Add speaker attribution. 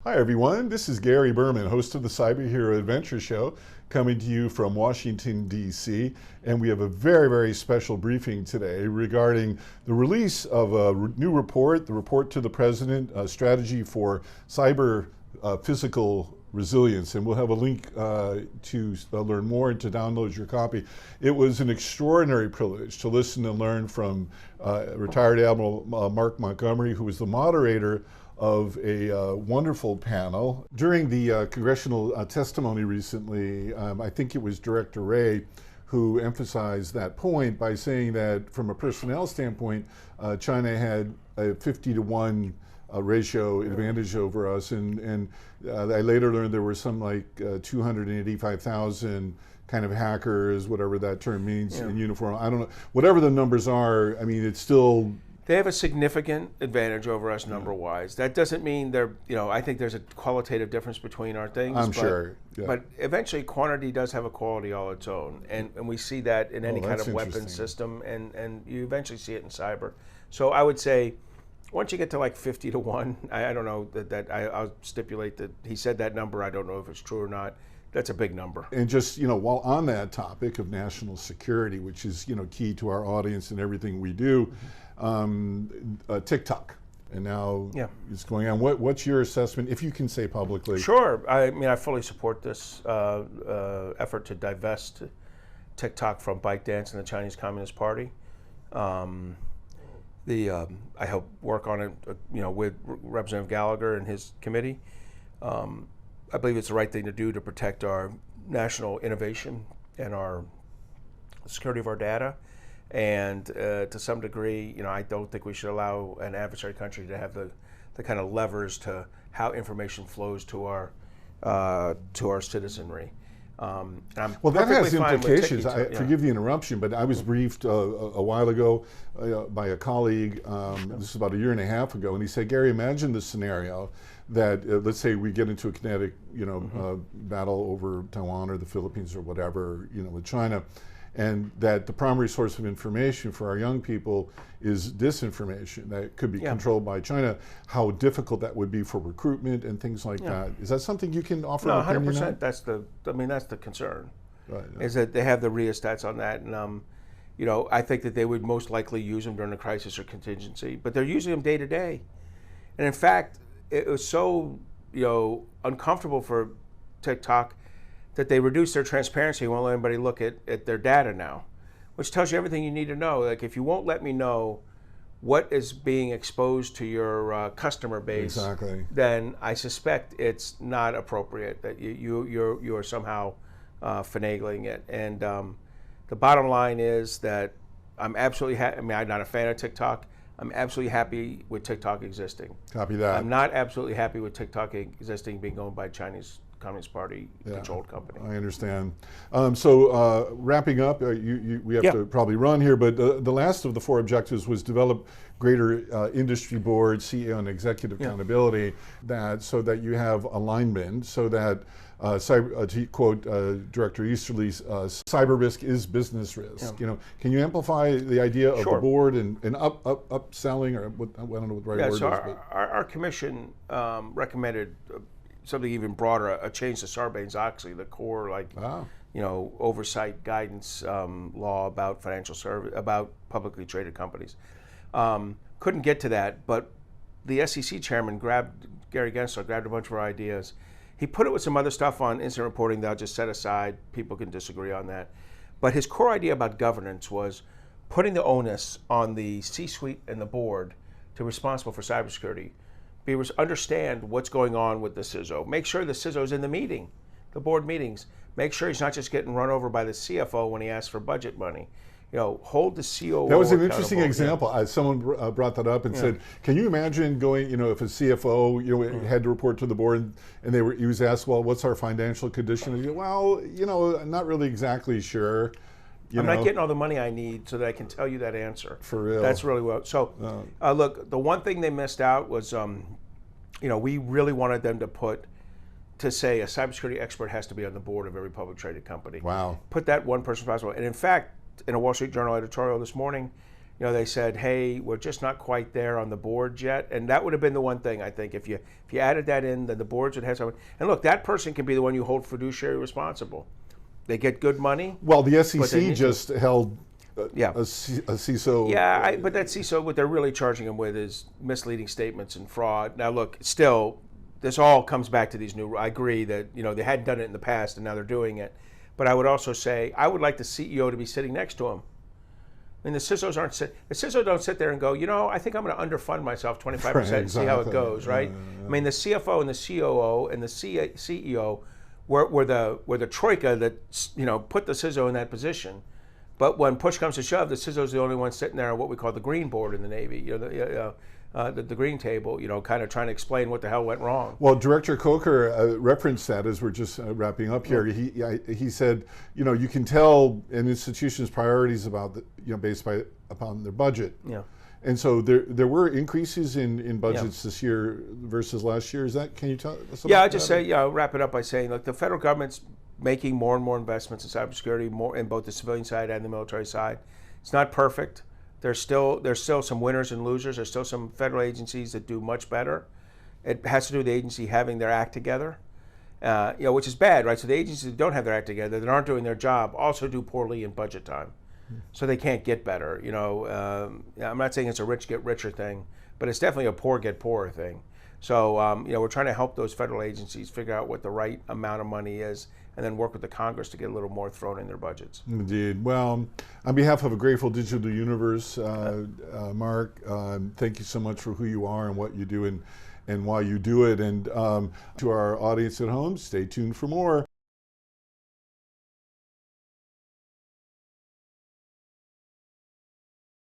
Speaker 1: Hi everyone, this is Gary Berman, host of the Cyber Hero Adventure Show, coming to you from Washington, D.C. And we have a very, very special briefing today regarding the release of a new report, the report to the President, a strategy for cyber physical resilience. And we'll have a link to learn more and to download your copy. It was an extraordinary privilege to listen and learn from retired Admiral Mark Montgomery, who was the moderator of a wonderful panel. During the congressional testimony recently, I think it was Director Wray who emphasized that point by saying that from a personnel standpoint, China had a 50-to-1 ratio advantage over us, and I later learned there were some like 285,000 kind of hackers, whatever that term means, in uniform. I don't know, whatever the numbers are, I mean, it's still...
Speaker 2: They have a significant advantage over us number-wise. That doesn't mean they're, I think there's a qualitative difference between our things.
Speaker 1: I'm sure. Yeah.
Speaker 2: But eventually quantity does have a quality all its own. And we see that in any kind of weapon system, and you eventually see it in cyber. So I would say, once you get to like 50-to-1, I don't know, I'll stipulate that he said that number. I don't know if it's true or not. That's a big number.
Speaker 1: And just, while on that topic of national security, which is, key to our audience and everything we do, TikTok, and now it's going on. What's your assessment, if you can say publicly?
Speaker 2: Sure. I mean, I fully support this effort to divest TikTok from ByteDance and the Chinese Communist Party. I help work on it, with Representative Gallagher and his committee. I believe it's the right thing to do to protect our national innovation and our security of our data. And to some degree, I don't think we should allow an adversary country to have the kind of levers to how information flows to our citizenry.
Speaker 1: Well, that has implications. Forgive the interruption, but I was briefed a while ago by a colleague, this is about a year and a half ago, and he said, Gary, imagine the scenario that, let's say we get into a kinetic, battle over Taiwan or the Philippines or whatever, with China, and that the primary source of information for our young people is disinformation that could be controlled by China, how difficult that would be for recruitment and things like that. Is that something you can offer an opinion on?
Speaker 2: 100%. That's the concern,
Speaker 1: right,
Speaker 2: is that they have the rheostats on that. And, I think that they would most likely use them during a crisis or contingency, but they're using them day to day. And in fact, it was so, uncomfortable for TikTok that they reduce their transparency and won't let anybody look at their data now, which tells you everything you need to know. Like, if you won't let me know what is being exposed to your customer base, then I suspect it's not appropriate, that you are somehow finagling it. And the bottom line is that I'm absolutely I'm not a fan of TikTok. I'm absolutely happy with TikTok existing.
Speaker 1: Copy that.
Speaker 2: I'm not absolutely happy with TikTok existing being owned by Chinese Communist Party controlled company.
Speaker 1: I understand. So wrapping up, we have to probably run here, but the last of the 4 objectives was develop greater industry board, CEO, and executive accountability, so that you have alignment, so that, to quote Director Easterly's, cyber risk is business risk. Can you amplify the idea of the board and upselling, or I don't know what the right word is?
Speaker 2: So our commission recommended something even broader, a change to Sarbanes-Oxley, the core oversight guidance law about financial service, about publicly traded companies. Couldn't get to that, but the SEC chairman Gary Gensler grabbed a bunch of our ideas. He put it with some other stuff on incident reporting that I'll just set aside. People can disagree on that. But his core idea about governance was putting the onus on the C-suite and the board to be responsible for cybersecurity. Understand what's going on with the CISO. Make sure the CISO's in the meeting, the board meetings. Make sure he's not just getting run over by the CFO when he asks for budget money. Hold the COO.
Speaker 1: That was an interesting example. Someone brought that up and said, "Can you imagine going? If a CFO, had to report to the board, and he was asked, well, what's our financial condition? And he goes, well, I'm not really exactly sure.
Speaker 2: I'm not getting all the money I need so that I can tell you that answer.
Speaker 1: For real.
Speaker 2: That's really well. So, look, the one thing they missed out was, we really wanted them to say a cybersecurity expert has to be on the board of every public traded company.
Speaker 1: Wow.
Speaker 2: Put that one person responsible. And in fact, in a Wall Street Journal editorial this morning, they said, hey, we're just not quite there on the board yet. And that would have been the one thing, I think. If you added that in, then the boards would have something. And look, that person can be the one you hold fiduciary responsible. They get good money.
Speaker 1: Well, the SEC just held a CISO.
Speaker 2: Yeah, but that CISO, what they're really charging them with is misleading statements and fraud. Now, look, still, this all comes back to these new. I agree that they hadn't done it in the past and now they're doing it. But I would also say I would like the CEO to be sitting next to him. I mean, the CISO don't sit there and go, I think I'm going to underfund myself 25% and see how it goes, right? I mean, the CFO and the COO and the CEO were the troika that put the CISO in that position. But when push comes to shove, the CISO's the only one sitting there on what we call the green board in the Navy, the green table, kind of trying to explain what the hell went wrong.
Speaker 1: Well, Director Coker referenced that as we're just wrapping up here. He said, you can tell an institution's priorities about based upon their budget.
Speaker 2: Yeah.
Speaker 1: And so there were increases in budgets this year versus last year. Can you tell us about that?
Speaker 2: Yeah, I just say, wrap it up by saying, look, the federal government's making more and more investments in cybersecurity, more in both the civilian side and the military side. It's not perfect. There's still some winners and losers. There's still some federal agencies that do much better. It has to do with the agency having their act together, which is bad, right? So the agencies that don't have their act together, that aren't doing their job, also do poorly in budget time. So they can't get better. I'm not saying it's a rich get richer thing, but it's definitely a poor get poorer thing. So we're trying to help those federal agencies figure out what the right amount of money is, and then work with the Congress to get a little more thrown in their budgets.
Speaker 1: Indeed. Well, on behalf of a grateful digital universe, Mark, thank you so much for who you are and what you do and why you do it. And to our audience at home, stay tuned for more.